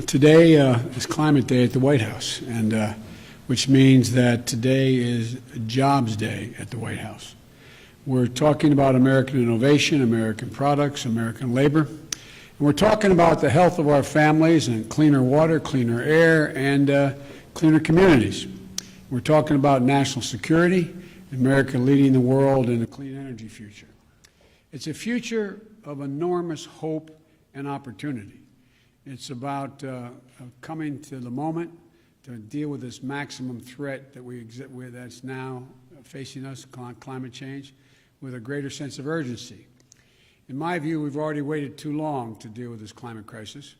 Today is Climate Day at the White House, and which means that today is Jobs Day at the White House. We're talking about American innovation, American products, American labor, and we're talking about the health of our families and cleaner water, cleaner air, and cleaner communities. We're talking about national security, America leading the world in a clean energy future. It's a future of enormous hope and opportunity. It's about coming to the moment to deal with this maximum threat that that's now facing us, climate change, with a greater sense of urgency. In my view, we've already waited too long to deal with this climate crisis.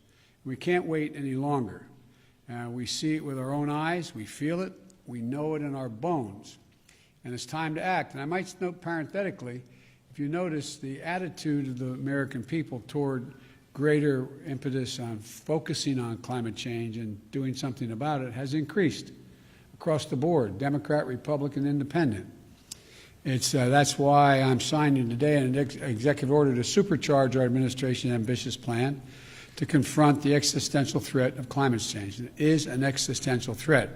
We can't wait any longer. We see it with our own eyes, we feel it, we know it in our bones, and it's time to act. And I might note parenthetically, if you notice, the attitude of the American people toward greater impetus on focusing on climate change and doing something about it has increased across the board, Democrat, Republican, Independent. That's why I'm signing today an executive order to supercharge our administration's ambitious plan to confront the existential threat of climate change. It is an existential threat.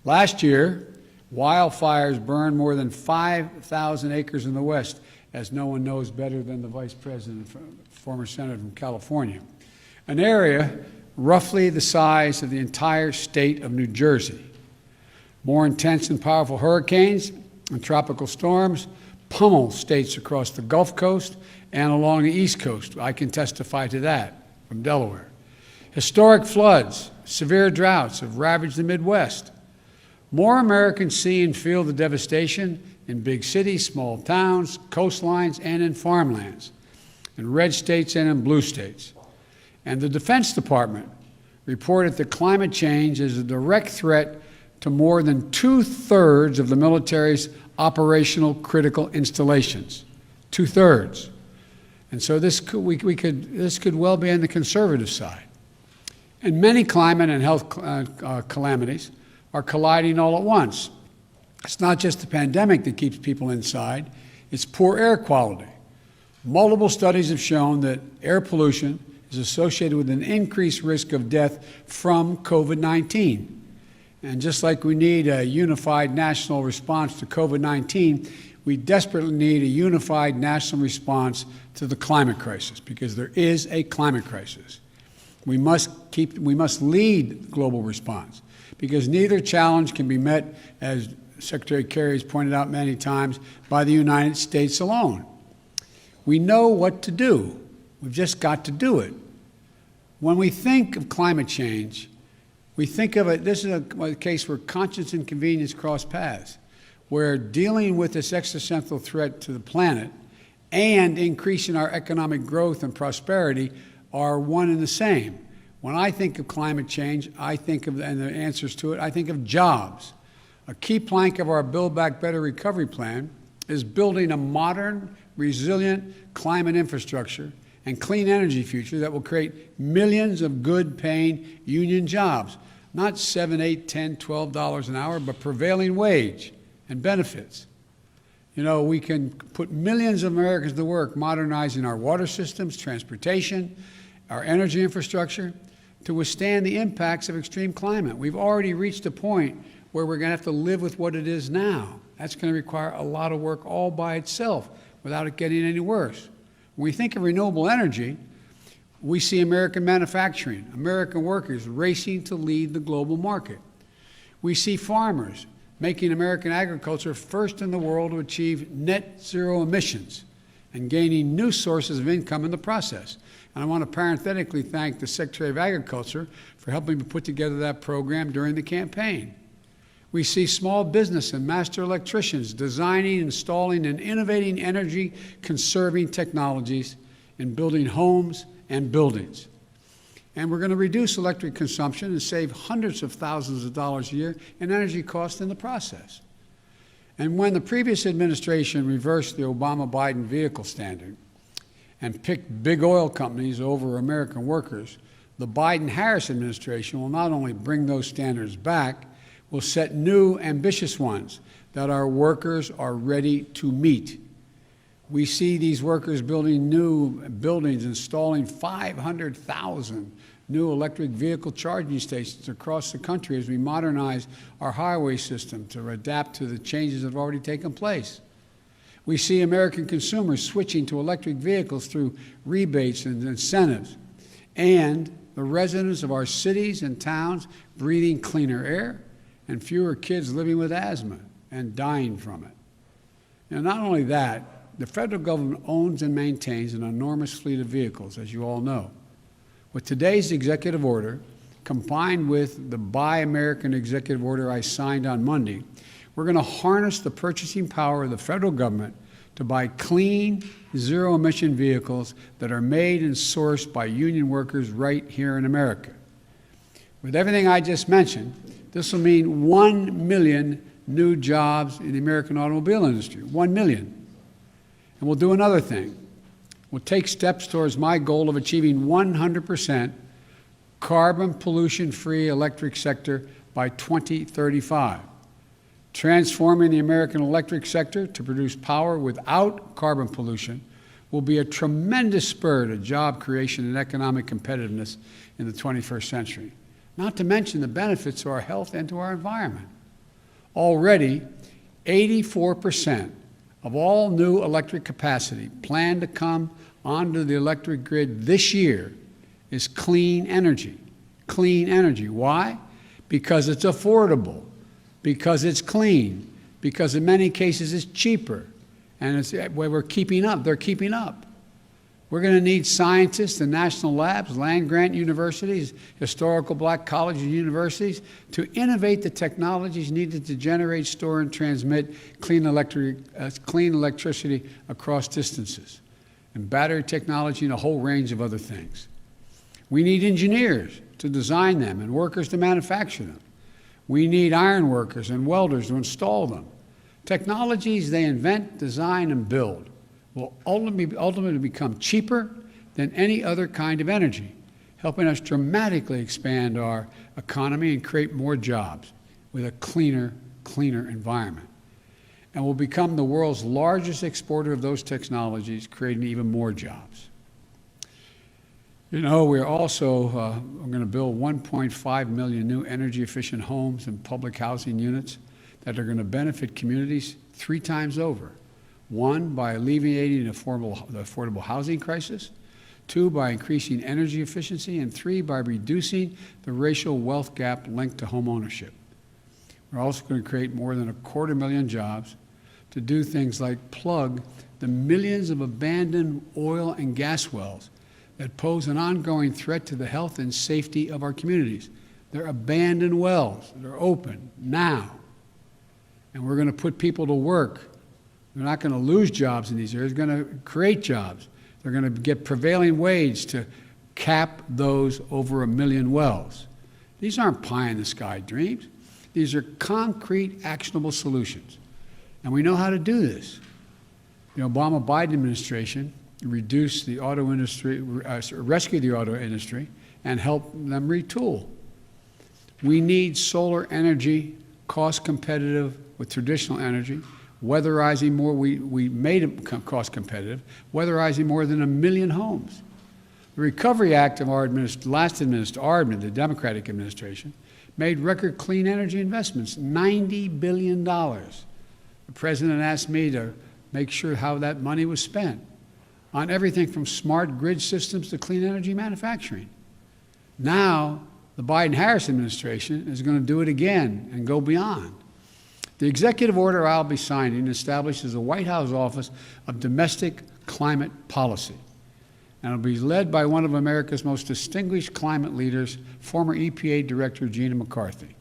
Last year, wildfires burned more than 5,000 acres in the West, as no one knows better than the Vice President, former Senator from California, an area roughly the size of the entire state of New Jersey. More intense and powerful hurricanes and tropical storms pummel states across the Gulf Coast and along the East Coast. I can testify to that from Delaware. Historic floods, severe droughts have ravaged the Midwest. More Americans see and feel the devastation in big cities, small towns, coastlines, and in farmlands, in red states and in blue states. And the Defense Department reported that climate change is a direct threat to more than 2/3 of the military's operational critical installations. 2/3. And so this could well be on the conservative side. And many climate and health calamities are colliding all at once. It's not just the pandemic that keeps people inside, it's poor air quality. Multiple studies have shown that air pollution is associated with an increased risk of death from COVID-19. And just like we need a unified national response to COVID-19, we desperately need a unified national response to the climate crisis, because there is a climate crisis. We must lead global response, because neither challenge can be met, as Secretary Kerry has pointed out many times, by the United States alone. We know what to do. We've just got to do it. When we think of climate change, we think of it, this is a case where conscience and convenience cross paths, where dealing with this existential threat to the planet and increasing our economic growth and prosperity are one and the same. When I think of climate change, I think of, and the answers to it, I think of jobs. A key plank of our Build Back Better recovery plan is building a modern, resilient climate infrastructure and clean energy future that will create millions of good-paying union jobs, not $7, $8, $10, $12 an hour, but prevailing wage and benefits. You know, we can put millions of Americans to work modernizing our water systems, transportation, our energy infrastructure to withstand the impacts of extreme climate. We've already reached a point where we're going to have to live with what it is now. That's going to require a lot of work all by itself without it getting any worse. When we think of renewable energy, we see American manufacturing, American workers racing to lead the global market. We see farmers making American agriculture first in the world to achieve net zero emissions and gaining new sources of income in the process. And I want to parenthetically thank the Secretary of Agriculture for helping me put together that program during the campaign. We see small business and master electricians designing, installing, and innovating energy-conserving technologies in building homes and buildings. And we're going to reduce electric consumption and save hundreds of thousands of dollars a year in energy costs in the process. And when the previous administration reversed the Obama-Biden vehicle standard and picked big oil companies over American workers, the Biden-Harris administration will not only bring those standards back, will set new, ambitious ones that our workers are ready to meet. We see these workers building new buildings, installing 500,000 new electric vehicle charging stations across the country as we modernize our highway system to adapt to the changes that have already taken place. We see American consumers switching to electric vehicles through rebates and incentives, and the residents of our cities and towns breathing cleaner air, and fewer kids living with asthma and dying from it. And not only that, the federal government owns and maintains an enormous fleet of vehicles, as you all know. With today's executive order, combined with the Buy American executive order I signed on Monday, we're going to harness the purchasing power of the federal government to buy clean, zero-emission vehicles that are made and sourced by union workers right here in America. With everything I just mentioned, this will mean 1 million new jobs in the American automobile industry, 1 million. And we'll do another thing. We'll take steps towards my goal of achieving 100% carbon pollution-free electric sector by 2035. Transforming the American electric sector to produce power without carbon pollution will be a tremendous spur to job creation and economic competitiveness in the 21st century, not to mention the benefits to our health and to our environment. Already, 84% of all new electric capacity planned to come onto the electric grid this year is clean energy. Clean energy. Why? Because it's affordable, because it's clean, because in many cases it's cheaper, and it's where we're keeping up. They're keeping up. We're going to need scientists and national labs, land-grant universities, historical black colleges and universities to innovate the technologies needed to generate, store, and transmit clean electricity across distances, and battery technology and a whole range of other things. We need engineers to design them and workers to manufacture them. We need iron workers and welders to install them. Technologies they invent, design, and build will ultimately become cheaper than any other kind of energy, helping us dramatically expand our economy and create more jobs with a cleaner environment. And we'll become the world's largest exporter of those technologies, creating even more jobs. You know, we're also going to build 1.5 million new energy-efficient homes and public housing units that are going to benefit communities 3 times over. 1, by alleviating the affordable housing crisis. 2, by increasing energy efficiency. And 3, by reducing the racial wealth gap linked to home ownership. We're also going to create more than 250,000 jobs to do things like plug the millions of abandoned oil and gas wells that pose an ongoing threat to the health and safety of our communities. They're abandoned wells that are open now. And we're going to put people to work. They're not going to lose jobs in these areas. They're going to create jobs. They're going to get prevailing wage to cap those over 1 million wells. These aren't pie-in-the-sky dreams. These are concrete, actionable solutions. And we know how to do this. The Obama-Biden administration reduced the auto industry, rescued the auto industry, and helped them retool. We need solar energy, cost competitive with traditional energy, weatherizing more, we made it cost competitive, weatherizing more than 1 million homes. The Recovery Act of our the Democratic administration, made record clean energy investments, $90 billion. The president asked me to make sure how that money was spent on everything from smart grid systems to clean energy manufacturing. Now, the Biden-Harris administration is going to do it again and go beyond. The executive order I'll be signing establishes the White House Office of Domestic Climate Policy, and it'll be led by one of America's most distinguished climate leaders, former EPA Director Gina McCarthy.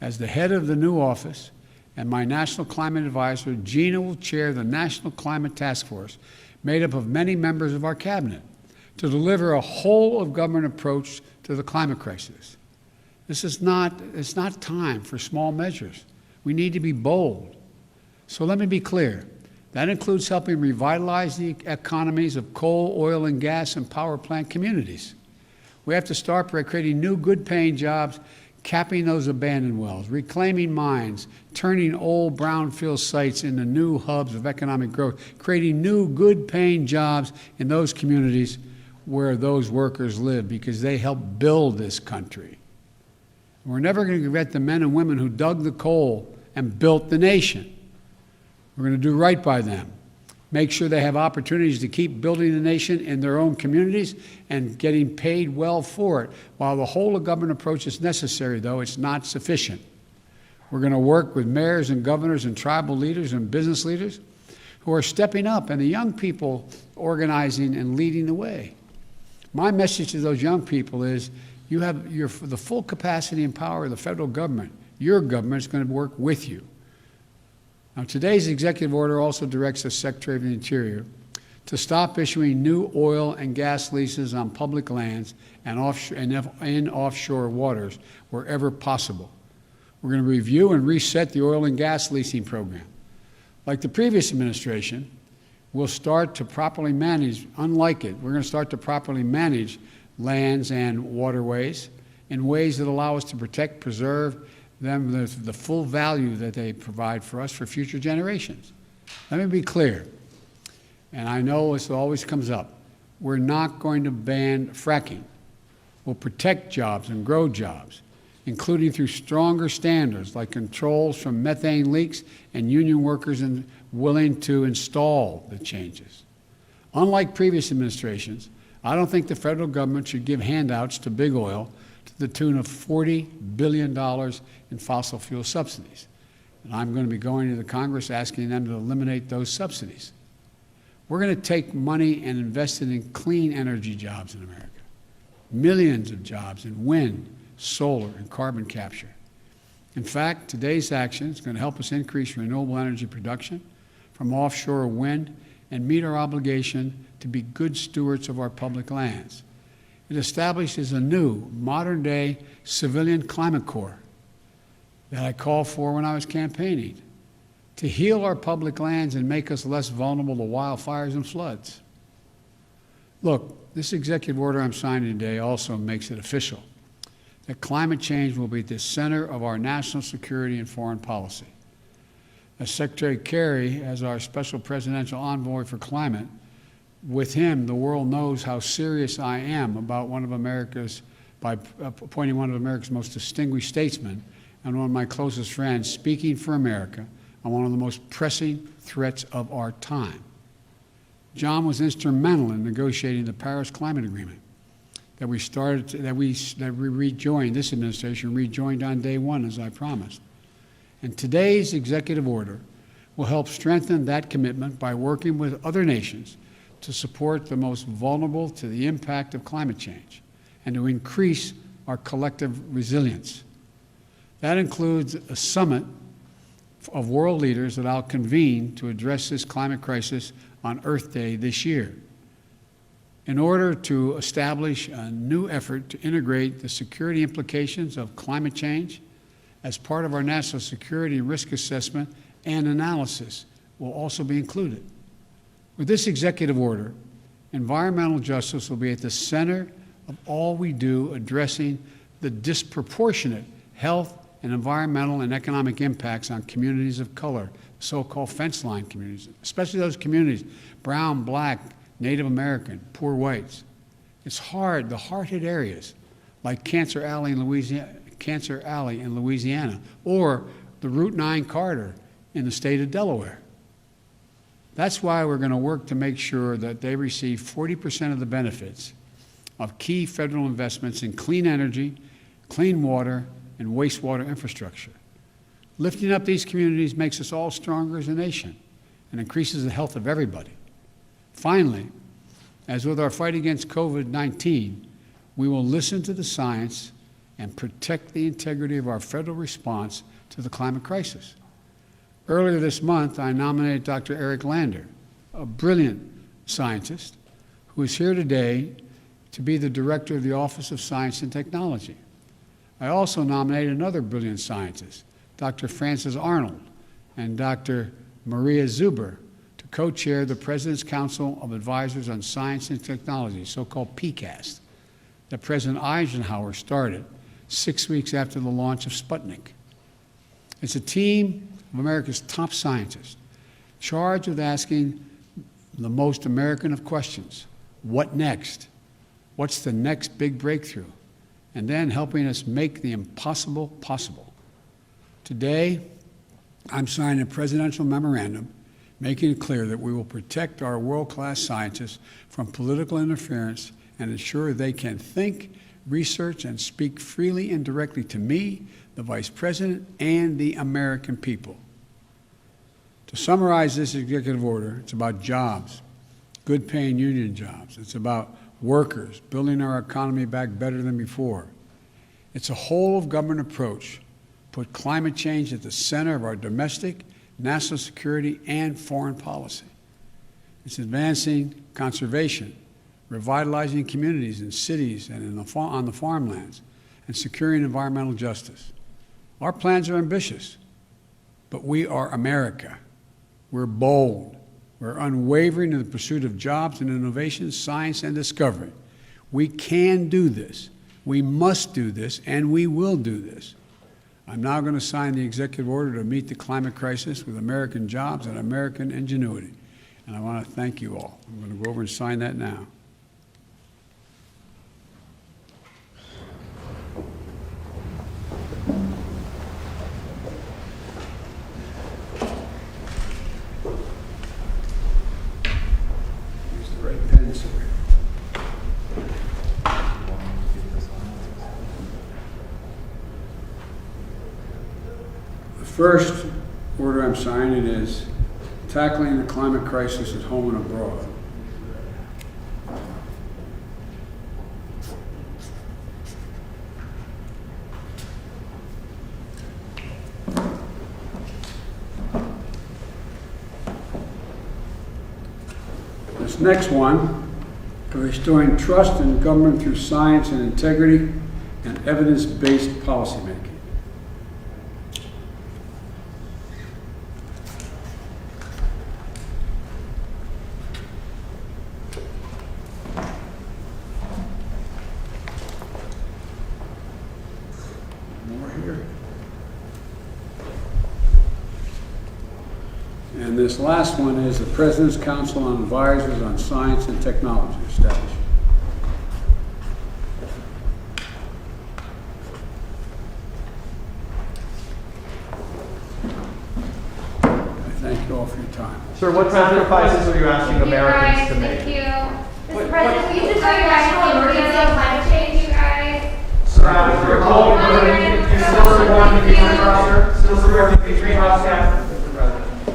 As the head of the new office and my national climate advisor, Gina will chair the National Climate Task Force, made up of many members of our cabinet, to deliver a whole-of-government approach to the climate crisis. It's not time for small measures. We need to be bold. So let me be clear. That includes helping revitalize the economies of coal, oil, and gas and power plant communities. We have to start by creating new good-paying jobs, capping those abandoned wells, reclaiming mines, turning old brownfield sites into new hubs of economic growth, creating new good-paying jobs in those communities where those workers live because they helped build this country. We're never going to forget the men and women who dug the coal and built the nation. We're going to do right by them. Make sure they have opportunities to keep building the nation in their own communities and getting paid well for it. While the whole of government approach is necessary, though, it's not sufficient. We're going to work with mayors and governors and tribal leaders and business leaders who are stepping up, and the young people organizing and leading the way. My message to those young people is you have the full capacity and power of the federal government. Your government is going to work with you. Now, today's executive order also directs the Secretary of the Interior to stop issuing new oil and gas leases on public lands and in offshore waters wherever possible. We're going to review and reset the oil and gas leasing program. Like the previous administration, we'll start to properly manage, unlike it, we're going to start to properly manage lands and waterways in ways that allow us to protect, preserve them, the full value that they provide for us for future generations. Let me be clear, and I know this always comes up, we're not going to ban fracking. We'll protect jobs and grow jobs, including through stronger standards like controls from methane leaks and union workers willing to install the changes. Unlike previous administrations, I don't think the federal government should give handouts to big oil to the tune of $40 billion in fossil fuel subsidies. And I'm going to be going to the Congress asking them to eliminate those subsidies. We're going to take money and invest it in clean energy jobs in America. Millions of jobs in wind, solar, and carbon capture. In fact, today's action is going to help us increase renewable energy production from offshore wind and meet our obligation to be good stewards of our public lands. It establishes a new, modern-day civilian climate corps that I called for when I was campaigning to heal our public lands and make us less vulnerable to wildfires and floods. Look, this executive order I'm signing today also makes it official that climate change will be at the center of our national security and foreign policy. As Secretary Kerry, as our special presidential envoy for climate, with him, the world knows how serious I am about by appointing one of America's most distinguished statesmen and one of my closest friends speaking for America on one of the most pressing threats of our time. John was instrumental in negotiating the Paris Climate Agreement that we rejoined, this administration rejoined on day one, as I promised. And today's executive order will help strengthen that commitment by working with other nations to support the most vulnerable to the impact of climate change and to increase our collective resilience. That includes a summit of world leaders that I'll convene to address this climate crisis on Earth Day this year, in order to establish a new effort to integrate the security implications of climate change as part of our national security risk assessment and analysis will also be included. With this executive order, environmental justice will be at the center of all we do addressing the disproportionate health and environmental and economic impacts on communities of color, so-called fence line communities, especially those communities, brown, black, Native American, poor whites. It's hard, the hard-hit areas like Cancer Alley in Louisiana, or the Route 9 corridor in the state of Delaware. That's why we're going to work to make sure that they receive 40% of the benefits of key federal investments in clean energy, clean water, and wastewater infrastructure. Lifting up these communities makes us all stronger as a nation and increases the health of everybody. Finally, as with our fight against COVID-19, we will listen to the science and protect the integrity of our federal response to the climate crisis. Earlier this month, I nominated Dr. Eric Lander, a brilliant scientist who is here today to be the director of the Office of Science and Technology. I also nominated another brilliant scientist, Dr. Frances Arnold and Dr. Maria Zuber, to co-chair the President's Council of Advisors on Science and Technology, so-called PCAST, that President Eisenhower started 6 weeks after the launch of Sputnik. It's a team of America's top scientists charged with asking the most American of questions: what next? What's the next big breakthrough? And then helping us make the impossible possible. Today, I'm signing a presidential memorandum making it clear that we will protect our world-class scientists from political interference and ensure they can think, research, and speak freely and directly to me, the Vice President, and the American people. To summarize this executive order, it's about jobs, good-paying union jobs. It's about workers, building our economy back better than before. It's a whole-of-government approach. Put climate change at the center of our domestic, national security, and foreign policy. It's advancing conservation, revitalizing communities in cities and on the farmlands, and securing environmental justice. Our plans are ambitious, but we are America. We're bold. We're unwavering in the pursuit of jobs and innovation, science, and discovery. We can do this. We must do this, and we will do this. I'm now going to sign the executive order to meet the climate crisis with American jobs and American ingenuity. And I want to thank you all. I'm going to go over and sign that now. Use the right pen, sir. The first order I'm signing is tackling the climate crisis at home and abroad. This next one, restoring trust in government through science and integrity and evidence-based policymaking. And this last one is the President's Council on Advisors on Science and Technology established. I thank you all for your time. Sir, what sacrifices are you asking Americans to make? Thank you. Mr. President, we just are national emergency on climate change, you guys. Sir, you're still supporting the greenhouse gas?